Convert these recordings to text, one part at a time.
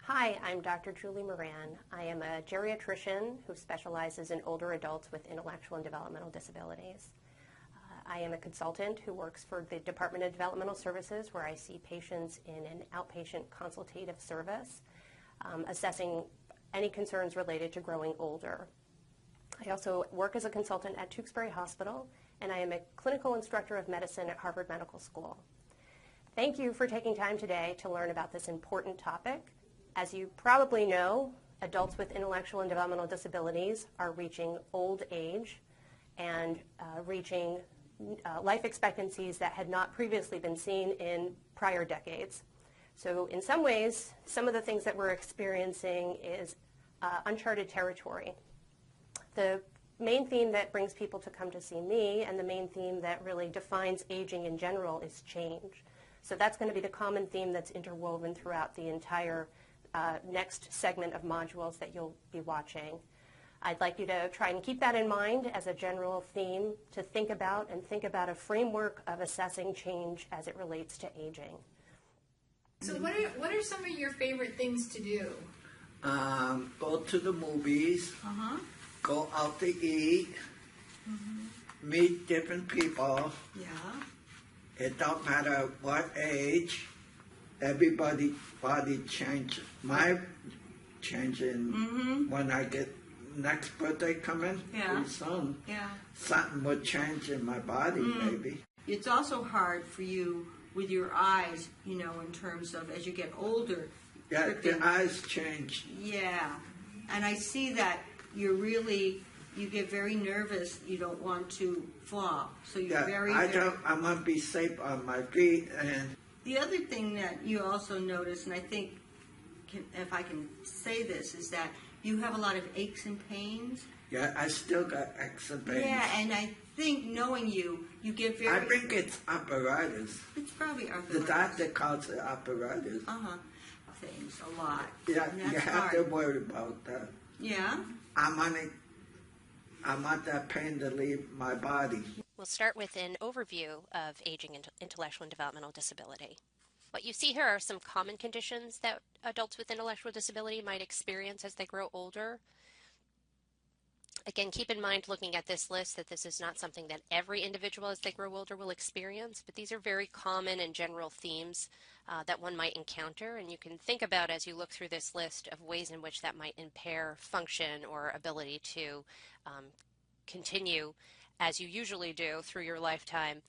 Hi, I'm Dr. Julie Moran. I am a geriatrician who specializes in older adults with intellectual and developmental disabilities. I am a consultant who works for the Department of Developmental Services, where I see patients in an outpatient consultative service, assessing any concerns related to growing older. I also work as a consultant at Tewksbury Hospital, and I am a clinical instructor of medicine at Harvard Medical School. Thank you for taking time today to learn about this important topic. As you probably know, adults with intellectual and developmental disabilities are reaching old age and reaching life expectancies that had not previously been seen in prior decades. So in some ways, some of the things that we're experiencing is uncharted territory. The main theme that brings people to come to see me, and the main theme that really defines aging in general, is change. So that's going to be the common theme that's interwoven throughout the entire next segment of modules that you'll be watching. I'd like you to try and keep that in mind as a general theme to think about, and think about a framework of assessing change as it relates to aging. So what are some of your favorite things to do? Go to the movies, go out to eat, meet different people. Yeah. It don't matter what age, everybody body change. My changing when I get next birthday coming pretty soon. Yeah. Something will change in my body, maybe. It's also hard for you with your eyes, you know, in terms of as you get older. Yeah, the eyes change. Yeah. And I see that you get very nervous. You don't want to fall. So you're I want to be safe on my feet. And the other thing that you also notice, and I think, if I can say this, is that you have a lot of aches and pains. Yeah, I still got aches and pains. Yeah, and I think knowing you get very... I think it's arthritis. It's probably arthritis. The doctor calls it arthritis. Things a lot. Yeah, you have to worry about that. Yeah? I want that pain to leave my body. We'll start with an overview of aging and intellectual and developmental disability. What you see here are some common conditions that adults with intellectual disability might experience as they grow older. Again, keep in mind, looking at this list, that this is not something that every individual as they grow older will experience, but these are very common and general themes that one might encounter, and you can think about, as you look through this list, of ways in which that might impair function or ability to continue as you usually do through your lifetime,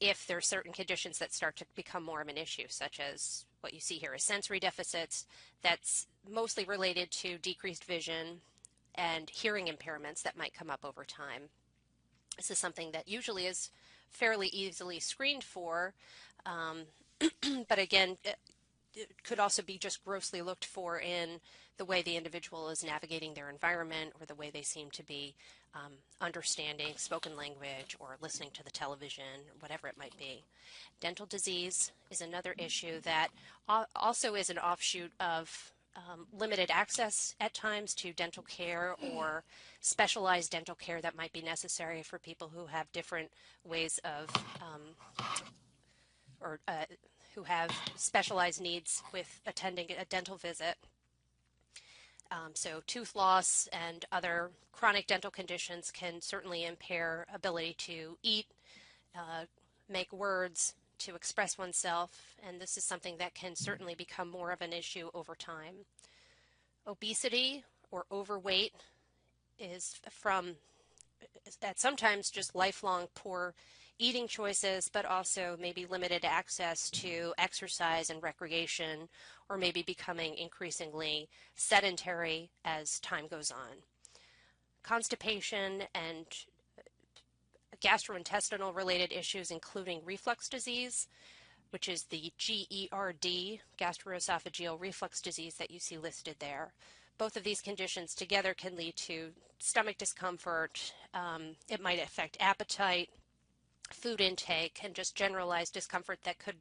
if there are certain conditions that start to become more of an issue, such as what you see here as sensory deficits. That's mostly related to decreased vision and hearing impairments that might come up over time. This is something that usually is fairly easily screened for, but again, it could also be just grossly looked for in the way the individual is navigating their environment, or the way they seem to be understanding spoken language or listening to the television, or whatever it might be. Dental disease is another issue that also is an offshoot of limited access at times to dental care, or specialized dental care that might be necessary for people who have different ways of who have specialized needs with attending a dental visit. So tooth loss and other chronic dental conditions can certainly impair ability to eat, make words, to express oneself, and this is something that can certainly become more of an issue over time. Obesity or overweight is that sometimes just lifelong poor eating choices, but also maybe limited access to exercise and recreation, or maybe becoming increasingly sedentary as time goes on. Constipation and gastrointestinal related issues, including reflux disease, which is the GERD, gastroesophageal reflux disease, that you see listed there. Both of these conditions together can lead to stomach discomfort. It might affect appetite, food intake, and just generalized discomfort that could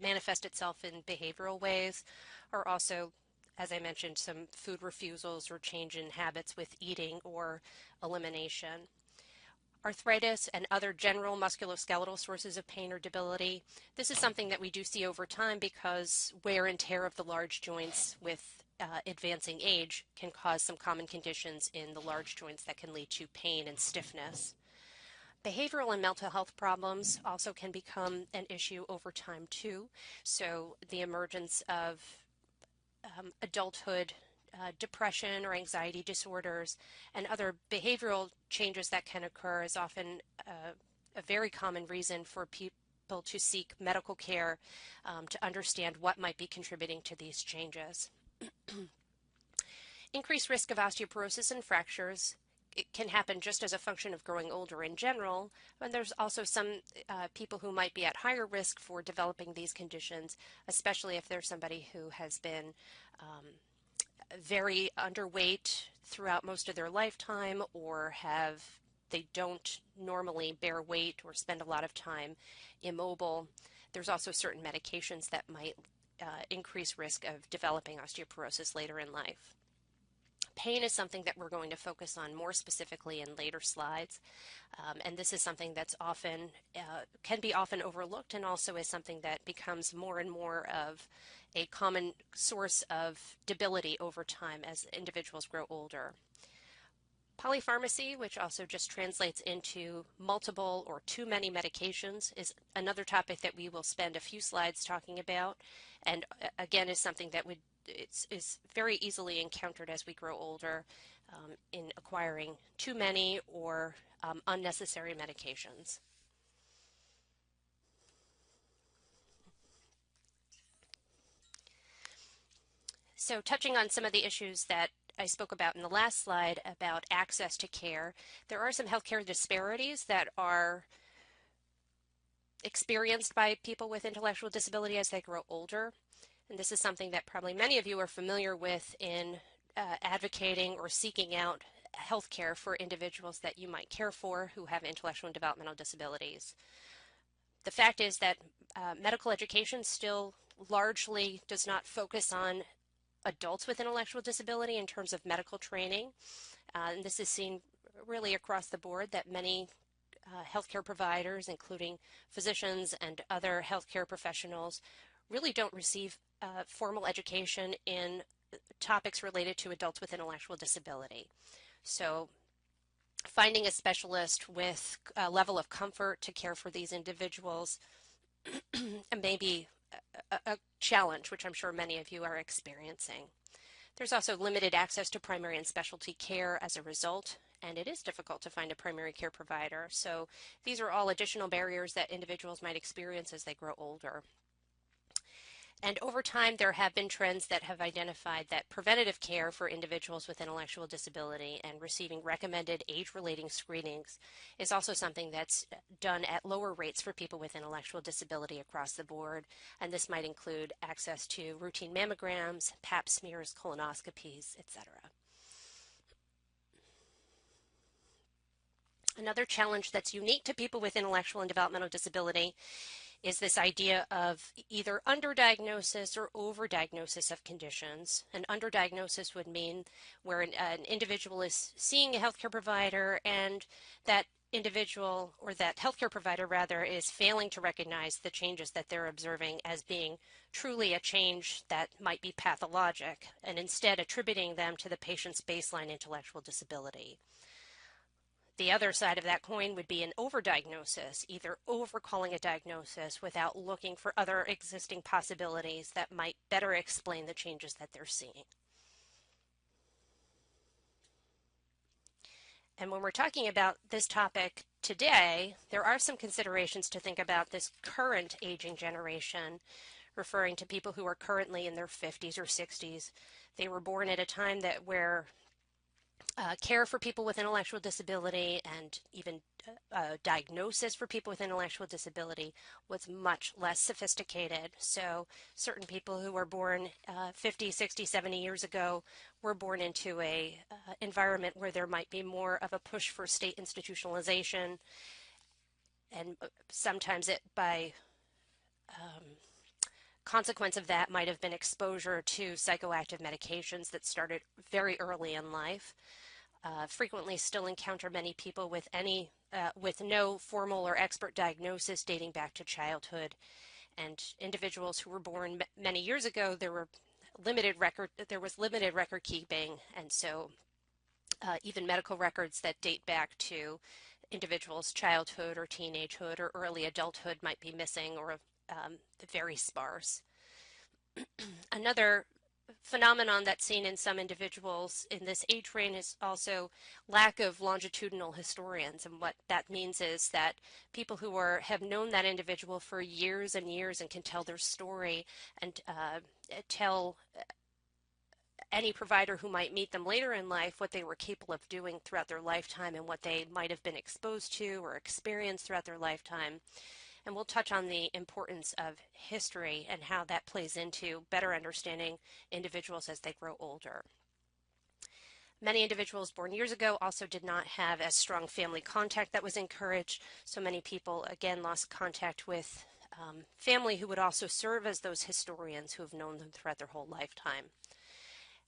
manifest itself in behavioral ways, or also, as I mentioned, some food refusals or change in habits with eating or elimination. arthritis, and other general musculoskeletal sources of pain or debility. This is something that we do see over time because wear and tear of the large joints with advancing age can cause some common conditions in the large joints that can lead to pain and stiffness. Behavioral and mental health problems also can become an issue over time too. So the emergence of adulthood depression or anxiety disorders and other behavioral changes that can occur is often a very common reason for people to seek medical care to understand what might be contributing to these changes. Increased risk of osteoporosis and fractures. It can happen just as a function of growing older in general, and there's also some people who might be at higher risk for developing these conditions, especially if there's somebody who has been very underweight throughout most of their lifetime, or they don't normally bear weight or spend a lot of time immobile. There's also certain medications that might increase risk of developing osteoporosis later in life. Pain is something that we're going to focus on more specifically in later slides, and this is something that's often can be often overlooked, and also is something that becomes more and more of a common source of debility over time as individuals grow older. Polypharmacy, which also just translates into multiple or too many medications, is another topic that we will spend a few slides talking about, and again is something that is very easily encountered as we grow older in acquiring too many or unnecessary medications. So touching on some of the issues that I spoke about in the last slide about access to care, there are some healthcare disparities that are experienced by people with intellectual disability as they grow older. And this is something that probably many of you are familiar with in advocating or seeking out health care for individuals that you might care for who have intellectual and developmental disabilities. The fact is that medical education still largely does not focus on adults with intellectual disability in terms of medical training. And this is seen really across the board that many healthcare providers, including physicians and other healthcare professionals, really don't receive formal education in topics related to adults with intellectual disability. So finding a specialist with a level of comfort to care for these individuals may be a challenge, which I'm sure many of you are experiencing. There's also limited access to primary and specialty care as a result, and it is difficult to find a primary care provider. So these are all additional barriers that individuals might experience as they grow older. And over time, there have been trends that have identified that preventative care for individuals with intellectual disability and receiving recommended age-relating screenings is also something that's done at lower rates for people with intellectual disability across the board. And this might include access to routine mammograms, pap smears, colonoscopies, etc. Another challenge that's unique to people with intellectual and developmental disability is this idea of either underdiagnosis or overdiagnosis of conditions. An underdiagnosis would mean where an individual is seeing a healthcare provider and that individual, or that healthcare provider rather, is failing to recognize the changes that they're observing as being truly a change that might be pathologic, and instead attributing them to the patient's baseline intellectual disability. The other side of that coin would be an overdiagnosis, either overcalling a diagnosis without looking for other existing possibilities that might better explain the changes that they're seeing. And when we're talking about this topic today, there are some considerations to think about this current aging generation, referring to people who are currently in their 50s or 60s. They were born at a time where care for people with intellectual disability and even diagnosis for people with intellectual disability was much less sophisticated. So certain people who were born 50, 60, 70 years ago were born into a environment where there might be more of a push for state institutionalization, and sometimes it by consequence of that might have been exposure to psychoactive medications that started very early in life. frequently still encounter many people with with no formal or expert diagnosis dating back to childhood. And individuals who were born many years ago, there was limited record keeping, and so even medical records that date back to individuals' childhood or teenagehood or early adulthood might be missing or very sparse. Another phenomenon that's seen in some individuals in this age range is also lack of longitudinal historians. And what that means is that people who have known that individual for years and years and can tell their story and tell any provider who might meet them later in life what they were capable of doing throughout their lifetime and what they might have been exposed to or experienced throughout their lifetime. And we'll touch on the importance of history and how that plays into better understanding individuals as they grow older. Many individuals born years ago also did not have as strong family contact that was encouraged, so many people again lost contact with family who would also serve as those historians who have known them throughout their whole lifetime.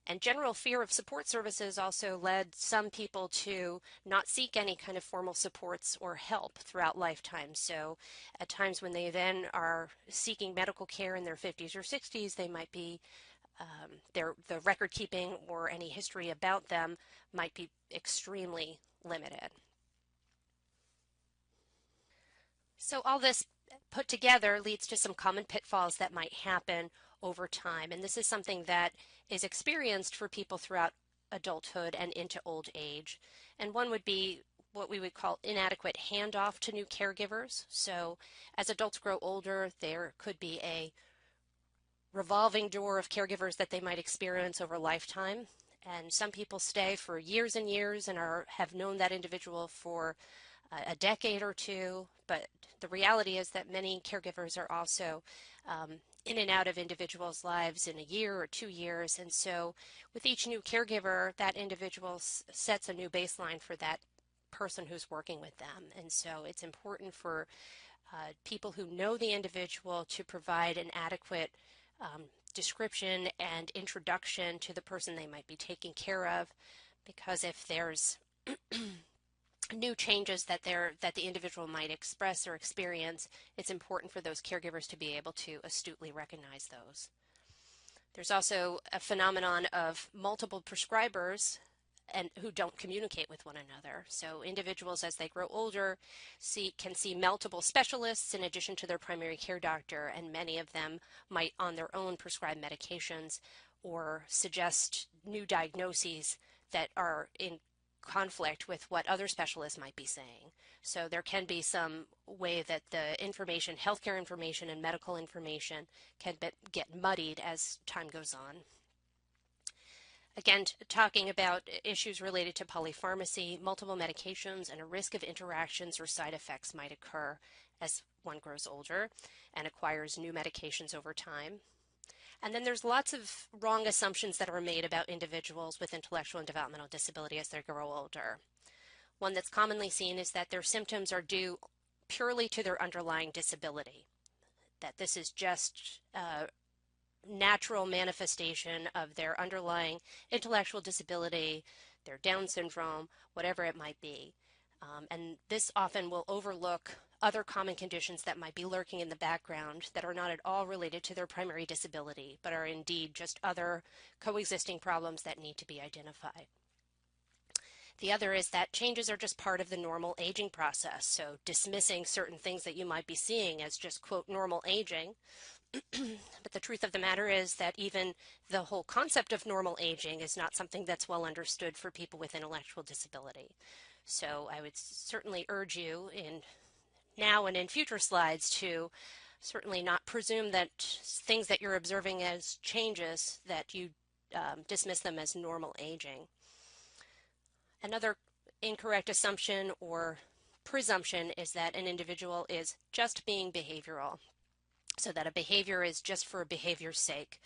And general fear of support services also led some people to not seek any kind of formal supports or help throughout lifetime. So at times when they then are seeking medical care in their 50s or 60s, they might be, the record keeping or any history about them might be extremely limited. So all this put together leads to some common pitfalls that might happen over time. And this is something that is experienced for people throughout adulthood and into old age. And one would be what we would call inadequate handoff to new caregivers. So as adults grow older, there could be a revolving door of caregivers that they might experience over a lifetime. And some people stay for years and years and have known that individual for a decade or two, but the reality is that many caregivers are also in and out of individuals' lives in a year or 2 years, and so with each new caregiver, that individual sets a new baseline for that person who's working with them. And so it's important for people who know the individual to provide an adequate description and introduction to the person they might be taking care of, because if there's new changes that the individual might express or experience, it's important for those caregivers to be able to astutely recognize those. There's also a phenomenon of multiple prescribers and who don't communicate with one another. So individuals as they grow older can see multiple specialists in addition to their primary care doctor, and many of them might on their own prescribe medications or suggest new diagnoses that are in conflict with what other specialists might be saying. So there can be some way that the information, healthcare information and medical information can get muddied as time goes on. Again, talking about issues related to polypharmacy, multiple medications, and a risk of interactions or side effects might occur as one grows older and acquires new medications over time. And then there's lots of wrong assumptions that are made about individuals with intellectual and developmental disability as they grow older. One that's commonly seen is that their symptoms are due purely to their underlying disability, that this is just a natural manifestation of their underlying intellectual disability, their Down syndrome, whatever it might be. And this often will overlook other common conditions that might be lurking in the background that are not at all related to their primary disability, but are indeed just other coexisting problems that need to be identified. The other is that changes are just part of the normal aging process, so dismissing certain things that you might be seeing as just, quote, normal aging. But the truth of the matter is that even the whole concept of normal aging is not something that's well understood for people with intellectual disability. So I would certainly urge you now and in future slides to certainly not presume that things that you're observing as changes that you dismiss them as normal aging. Another incorrect assumption or presumption is that an individual is just being behavioral, so that a behavior is just for behavior's sake.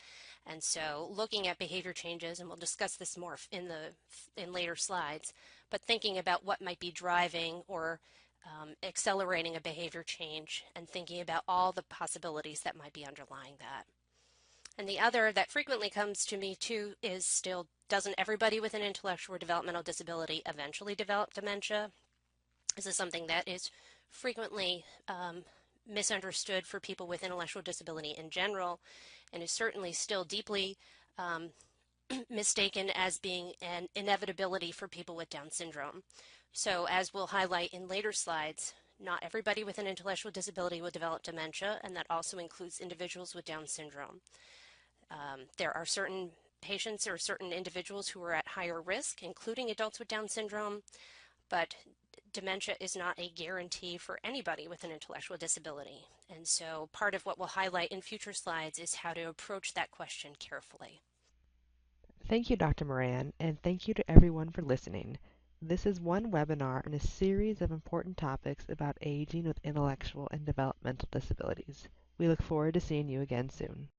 And so looking at behavior changes, and we'll discuss this more in later slides, but thinking about what might be driving or accelerating a behavior change and thinking about all the possibilities that might be underlying that. And the other that frequently comes to me too is still, doesn't everybody with an intellectual or developmental disability eventually develop dementia? This is something that is frequently misunderstood for people with intellectual disability in general, and is certainly still deeply mistaken as being an inevitability for people with Down syndrome. So as we'll highlight in later slides, not everybody with an intellectual disability will develop dementia, and that also includes individuals with Down syndrome. There are certain patients or certain individuals who are at higher risk, including adults with Down syndrome, but dementia is not a guarantee for anybody with an intellectual disability. And so part of what we'll highlight in future slides is how to approach that question carefully. Thank you, Dr. Moran, and thank you to everyone for listening. This is one webinar in a series of important topics about aging with intellectual and developmental disabilities. We look forward to seeing you again soon.